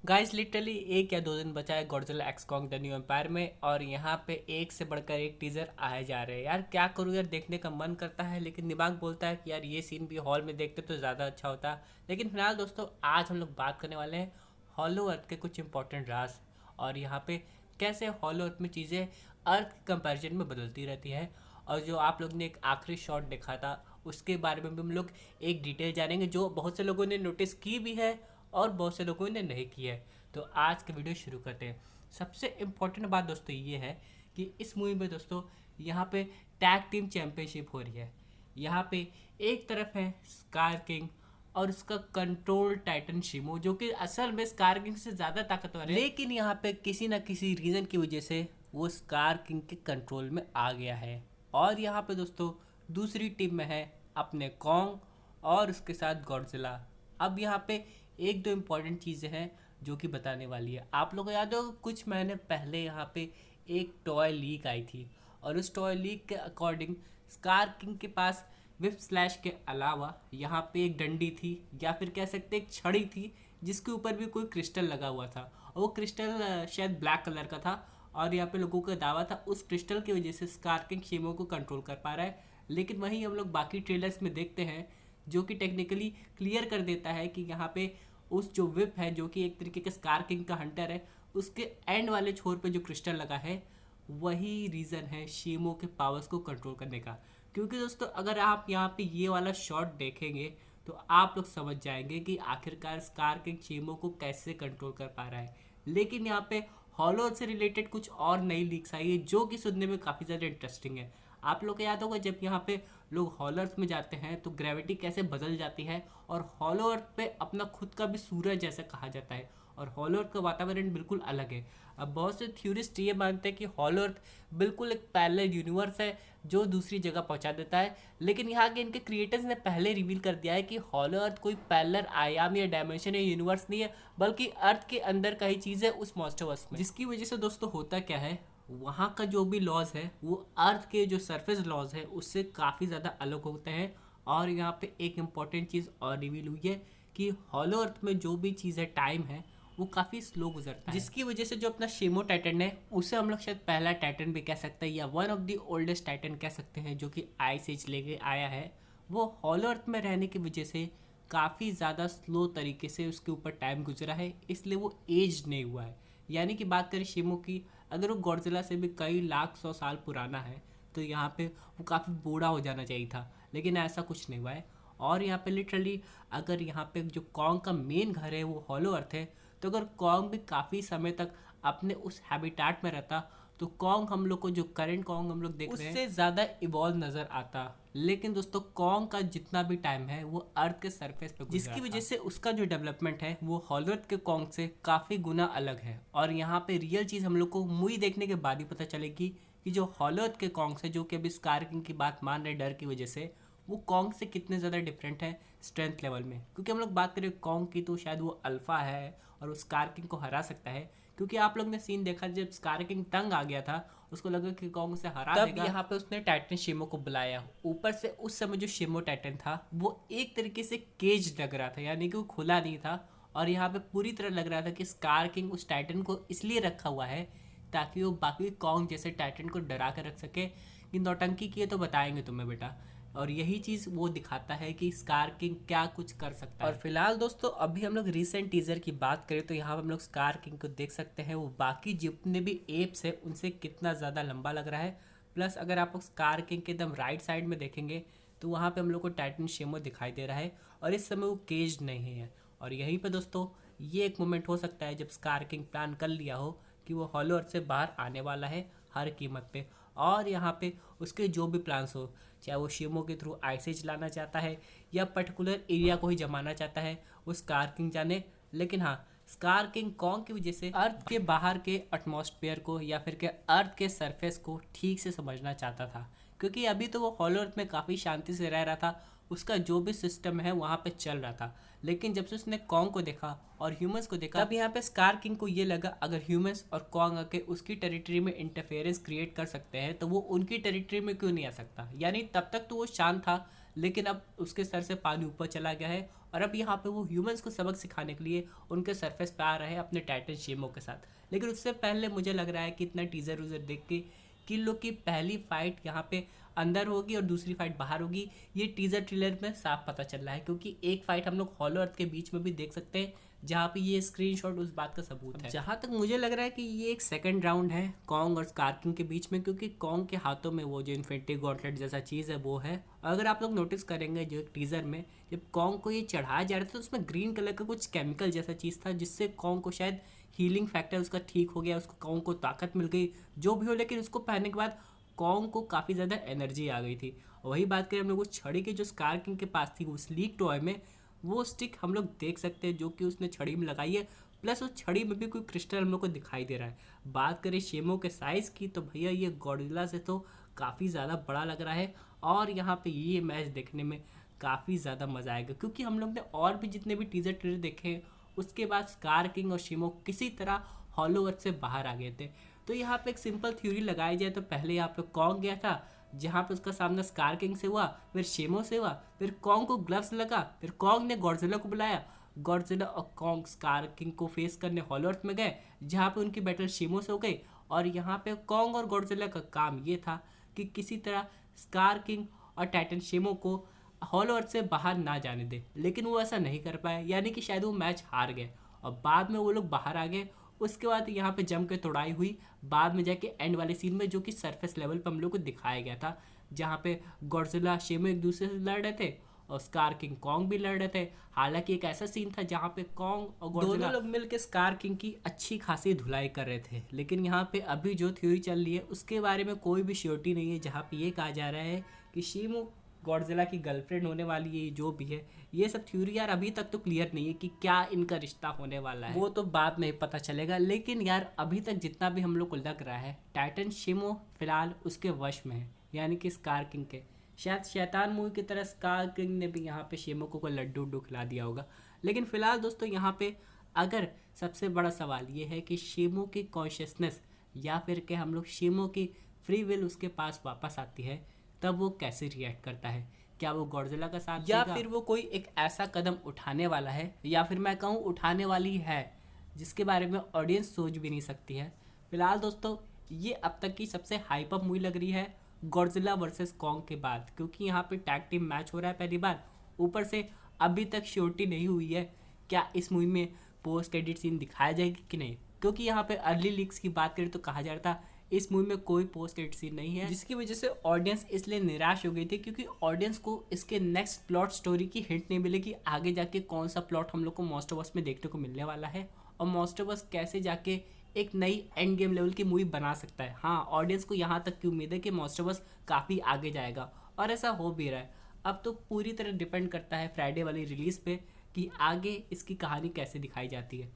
Guys literally एक या दो दिन बचा है Godzilla x Kong the new empire में और यहाँ पे एक से बढ़कर एक टीजर आए जा रहे हैं। यार क्या करूँ यार, देखने का मन करता है लेकिन दिमाग बोलता है कि यार ये सीन भी हॉल में देखते तो ज़्यादा अच्छा होता। लेकिन फिलहाल दोस्तों आज हम लोग बात करने वाले हैं हॉलो अर्थ के कुछ इंपॉर्टेंट राज और यहाँ पे कैसे हॉलो अर्थ में चीज़ें अर्थ के कंपैरिजन में बदलती रहती है। और जो आप लोग ने एक आखिरी शॉट देखा था उसके बारे में भी हम लोग एक डिटेल जानेंगे जो बहुत से लोगों ने नोटिस की भी है और बहुत से लोगों ने नहीं की है। तो आज का वीडियो शुरू करते हैं। सबसे इम्पोर्टेंट बात दोस्तों ये है कि इस मूवी में दोस्तों यहाँ पे टैग टीम चैंपियनशिप हो रही है। यहाँ पे एक तरफ है स्कार किंग और उसका कंट्रोल टाइटन शिमो जो कि असल में स्कार किंग से ज़्यादा ताकतवर है, लेकिन यहाँ पे किसी ना किसी रीज़न की वजह से वो स्कार किंग के कंट्रोल में आ गया है। और यहाँ पे दोस्तों दूसरी टीम में है अपने कॉन्ग और उसके साथ गॉडजिला। अब यहाँ पे एक दो इम्पॉर्टेंट चीज़ें हैं जो कि बताने वाली है। आप लोगों को याद हो कुछ महीने पहले यहाँ पे एक टॉय लीक आई थी और उस टॉय लीक के अकॉर्डिंग स्कार किंग के पास विप स्लैश के अलावा यहाँ पे एक डंडी थी या फिर कह सकते एक छड़ी थी जिसके ऊपर भी कोई क्रिस्टल लगा हुआ था और वो क्रिस्टल शायद ब्लैक कलर का था। और यहाँ पे लोगों का दावा था उस क्रिस्टल की वजह से स्कार किंग शीमो को कंट्रोल कर पा रहा है। लेकिन वहीं हम लोग बाकी ट्रेलर्स में देखते हैं जो कि टेक्निकली क्लियर कर देता है कि यहाँ पे उस जो विप है जो कि एक तरीके का स्कार किंग का हंटर है उसके एंड वाले छोर पे जो क्रिस्टल लगा है वही रीज़न है शीमो के पावर्स को कंट्रोल करने का। क्योंकि दोस्तों अगर आप यहाँ पे ये वाला शॉट देखेंगे तो आप लोग समझ जाएंगे कि आखिरकार स्कार किंग शीमो को कैसे कंट्रोल कर पा रहा है। लेकिन यहाँ पे हॉलो से रिलेटेड कुछ और नई लीक्स आई है जो कि सुनने में काफ़ी ज़्यादा इंटरेस्टिंग है। आप लोग को याद होगा जब यहाँ पे लोग हॉलो अर्थ में जाते हैं तो ग्रेविटी कैसे बदल जाती है और हॉलो अर्थ पे अपना खुद का भी सूरज जैसा कहा जाता है और हॉलो अर्थ का वातावरण बिल्कुल अलग है। अब बहुत से थ्योरिस्ट ये मानते हैं कि हॉलो अर्थ बिल्कुल एक पैरेलल यूनिवर्स है जो दूसरी जगह पहुंचा देता है। लेकिन यहाँ के इनके क्रिएटर्स ने पहले रिवील कर दिया है कि हॉलो अर्थ कोई पैरेलल आयाम या डायमेंशन या यूनिवर्स नहीं है बल्कि अर्थ के अंदर का ही चीज़ है उस मॉन्स्टरवर्स में। जिसकी वजह से दोस्तों होता क्या है वहाँ का जो भी लॉज है वो अर्थ के जो सरफेस लॉज है उससे काफ़ी ज़्यादा अलग होते हैं। और यहाँ पे एक इम्पॉर्टेंट चीज़ और रिवील हुई है कि हॉलो अर्थ में जो भी चीज़ है टाइम है वो काफ़ी स्लो गुजरता है जिसकी वजह से जो अपना शीमो टाइटन है उसे हम लोग शायद पहला टाइटन भी कह सकते हैं या one of the oldest Titan कह सकते हैं जो कि आइस एज लेके आया है। वो हॉलो अर्थ में रहने की वजह से काफ़ी ज़्यादा स्लो तरीके से उसके ऊपर टाइम गुजरा है इसलिए वो एज नहीं हुआ है। यानी कि बात करें शीमो की अगर वो गॉडजिला से भी कई लाख सौ साल पुराना है तो यहाँ पे वो काफ़ी बूढ़ा हो जाना चाहिए था लेकिन ऐसा कुछ नहीं हुआ है। और यहाँ पे लिटरली अगर यहाँ पे जो कॉन्ग का मेन घर है वो हॉलो अर्थ है तो अगर कॉन्ग भी काफ़ी समय तक अपने उस हैबिटेट में रहता तो कॉन्ग हम लोग को जो करंट कॉन्ग हम लोग देख रहे हैं उससे ज़्यादा इवॉल्व नज़र आता। लेकिन दोस्तों कॉन्ग का जितना भी टाइम है वो अर्थ के सरफेस पे जिसकी वजह से उसका जो डेवलपमेंट है वो हॉलो अर्थ के कॉन्ग से काफ़ी गुना अलग है। और यहाँ पे रियल चीज़ हम लोग को मूवी देखने के बाद ही पता चलेगी कि जो हॉलो अर्थ के कॉन्ग से जो कि अभी स्कार किंग की बात मान रहे डर की वजह से वो कॉन्ग से कितने ज़्यादा डिफरेंट है स्ट्रेंथ लेवल में। क्योंकि हम लोग बात करें कॉन्ग की तो शायद वो अल्फ़ा है और वो स्कार किंग को हरा सकता है। क्योंकि आप लोग ने सीन देखा जब स्कार किंग तंग आ गया था उसको लगा कि कॉन्ग से हरा तब देगा। यहाँ पे उसने टाइटन शिमो को बुलाया। ऊपर से उस समय जो शिमो टाइटन था वो एक तरीके से केज लग रहा था यानी कि वो खुला नहीं था और यहाँ पे पूरी तरह लग रहा था कि स्कार किंग उस टाइटन को इसलिए रखा हुआ है ताकि वो बाकी कॉन्ग जैसे टाइटन को डरा कर रख सके कि नौटंकी किए तो बताएंगे तुम्हें बेटा। और यही चीज़ वो दिखाता है कि स्कार किंग क्या कुछ कर सकता है। और फिलहाल दोस्तों अभी हम लोग रीसेंट टीजर की बात करें तो यहाँ हम लोग स्कार किंग को देख सकते हैं वो बाकी जितने भी एप्स है उनसे कितना ज़्यादा लंबा लग रहा है। प्लस अगर आप लोग स्कार किंग के एकदम राइट साइड में देखेंगे तो वहाँ पे हम लोग को टाइटन शेमो दिखाई दे रहा है और इस समय वो केज नहीं है। और यहीं पर दोस्तों ये एक मोमेंट हो सकता है जब स्कार किंग प्लान कर लिया हो कि वो हॉलो अर्थ से बाहर आने वाला है हर कीमत पे। और यहाँ पे उसके जो भी प्लान्स हो चाहे वो शीमो के थ्रू आइसेज लाना चाहता है या पर्टिकुलर एरिया को ही जमाना चाहता है वो स्कार किंग जाने। लेकिन हाँ स्कार किंग कॉन्ग की वजह से अर्थ के बाहर के एटमॉस्फेयर को या फिर के अर्थ के सरफेस को ठीक से समझना चाहता था। क्योंकि अभी तो वो हॉलो अर्थ में काफ़ी शांति से रह रहा था उसका जो भी सिस्टम है वहाँ पे चल रहा था। लेकिन जब से उसने कॉन्ग को देखा और ह्यूमंस को देखा तब यहाँ पे स्कार किंग को ये लगा अगर ह्यूमंस और कॉन्ग आके उसकी टेरिटरी में इंटरफेरेंस क्रिएट कर सकते हैं तो वो उनकी टेरिटरी में क्यों नहीं आ सकता। यानी तब तक तो वो शांत था लेकिन अब उसके सर से पानी ऊपर चला गया है और अब यहाँ पे वो ह्यूमंस को सबक सिखाने के लिए उनके सरफेस पे आ रहे हैं अपने टाइटन शेमो के साथ। लेकिन उससे पहले मुझे लग रहा है कि इतना टीजर उजर देख के कि इन लोग की पहली फाइट यहाँ पे अंदर होगी और दूसरी फाइट बाहर होगी, ये टीजर ट्रेलर में साफ पता चल रहा है। क्योंकि एक फाइट हम लोग हॉलो अर्थ के बीच में भी देख सकते हैं, जहाँ पे ये स्क्रीनशॉट उस बात का सबूत है। जहाँ तक मुझे लग रहा है कि ये एक सेकंड राउंड है कॉन्ग और स्कार किंग के बीच में, क्योंकि कॉन्ग के हाथों में वो जो इन्फिनिटी गॉन्टलेट जैसा चीज़ है वो है। अगर आप लोग नोटिस करेंगे जो एक टीजर में जब कॉन्ग को ये चढ़ाया जा रहा था तो उसमें ग्रीन कलर का कुछ केमिकल जैसा चीज़ था, जिससे कॉन्ग को शायद हीलिंग फैक्टर उसका ठीक हो गया, उसको कॉन्ग को ताकत मिल गई जो भी हो। लेकिन उसको पहनने के बाद कॉन्ग को काफ़ी ज़्यादा एनर्जी आ गई थी। वही बात करें हम लोग उस छड़ी की जो स्कार किंग के पास थी उस लीक टॉय में, वो स्टिक हम लोग देख सकते हैं जो कि उसने छड़ी में लगाई है। प्लस उस छड़ी में भी कोई क्रिस्टल हम लोग को दिखाई दे रहा है। बात करें शेमो के साइज़ की तो भैया ये गॉडजिला से तो काफ़ी ज़्यादा बड़ा लग रहा है। और यहाँ पे ये मैच देखने में काफ़ी ज़्यादा मज़ा आएगा, क्योंकि हम लोग ने और भी जितने भी टीजर ट्रेलर देखे हैं उसके बाद स्कार किंग और शेमो किसी तरह हॉलो अर्थ से बाहर आ गए थे। तो यहाँ पे एक सिंपल थ्योरी लगाई जाए तो पहले यहाँ पे कॉन्ग गया था, जहाँ पे उसका सामना स्कार किंग से हुआ, फिर शेमो से हुआ, फिर कॉन्ग को ग्लव्स लगा, फिर कॉन्ग ने गॉडजिला को बुलाया, गॉडजिला और कॉन्ग स्कार किंग को फेस करने हॉलो अर्थ में गए, जहाँ पे उनकी बैटल शेमो से हो गई। और यहाँ पे कॉन्ग और गॉडजिला का काम ये था कि किसी तरह स्कार किंग और टाइटन शेमो को हॉलो अर्थ से बाहर ना जाने दे। लेकिन वो ऐसा नहीं कर पाए, यानी कि शायद वो मैच हार गए और बाद में वो लोग बाहर आ गए। उसके बाद यहाँ पे जम के तोड़ाई हुई बाद में जाके एंड वाले सीन में, जो कि सरफेस लेवल पर हम लोग को दिखाया गया था, जहाँ पे गॉडजिला शेमो एक दूसरे से लड़ रहे थे और स्कार किंग कॉन्ग भी लड़ रहे थे। हालांकि एक ऐसा सीन था जहाँ पे कॉन्ग और गॉडजिला दोनों लोग मिलकर स्कार किंग की अच्छी खासी धुलाई कर रहे थे। लेकिन यहाँ पे अभी जो थ्योरी चल रही है उसके बारे में कोई भी श्योरिटी नहीं है, जहाँ पे ये कहा जा रहा है कि शेमो गॉडजिला की गर्लफ्रेंड होने वाली है। जो भी है ये सब थ्योरी यार अभी तक तो क्लियर नहीं है कि क्या इनका रिश्ता होने वाला है, वो तो बाद में पता चलेगा। लेकिन यार अभी तक जितना भी हम लोग को लग रहा है टाइटन शेमो फिलहाल उसके वश में है, यानी कि स्कार किंग के। शायद शैतान मूवी की तरह स्कार किंग ने भी यहाँ पे शेमो को कोई लड्डू उड्डू खिला दिया होगा। लेकिन फिलहाल दोस्तों यहाँ पे अगर सबसे बड़ा सवाल ये है कि शेमो की कॉन्शियसनेस या फिर कि हम लोग शेमो की फ्री विल उसके पास वापस आती है, तब वो कैसे रिएक्ट करता है। क्या वो गॉडजिला का साथ या फिर वो कोई एक ऐसा कदम उठाने वाला है, या फिर मैं कहूँ उठाने वाली है, जिसके बारे में ऑडियंस सोच भी नहीं सकती है। फिलहाल दोस्तों ये अब तक की सबसे हाइप अप मूवी लग रही है गॉडजिला वर्सेस कॉन्ग के बाद, क्योंकि यहाँ पे टैग टीम मैच हो रहा है पहली बार। ऊपर से अभी तक श्योरिटी नहीं हुई है क्या इस मूवी में पोस्ट क्रेडिट सीन दिखाया जाएगा कि नहीं, क्योंकि यहाँ पे अर्ली लीक्स की बात करें तो कहा जा रहा था इस मूवी में कोई पोस्ट क्रेडिट सीन नहीं है, जिसकी वजह से ऑडियंस इसलिए निराश हो गई थी, क्योंकि ऑडियंस को इसके नेक्स्ट प्लॉट स्टोरी की हिंट नहीं मिलेगी आगे जाके कौन सा प्लॉट हम लोग को मोस्ट ऑफ अस में देखने को मिलने वाला है और मोस्ट ऑफ अस कैसे जाके एक नई एंड गेम लेवल की मूवी बना सकता है। हाँ, ऑडियंस को यहाँ तक की उम्मीद है कि मोस्ट ऑफ अस काफ़ी आगे जाएगा और ऐसा हो भी रहा है। अब तो पूरी तरह डिपेंड करता है फ्राइडे वाली रिलीज पे कि आगे इसकी कहानी कैसे दिखाई जाती है।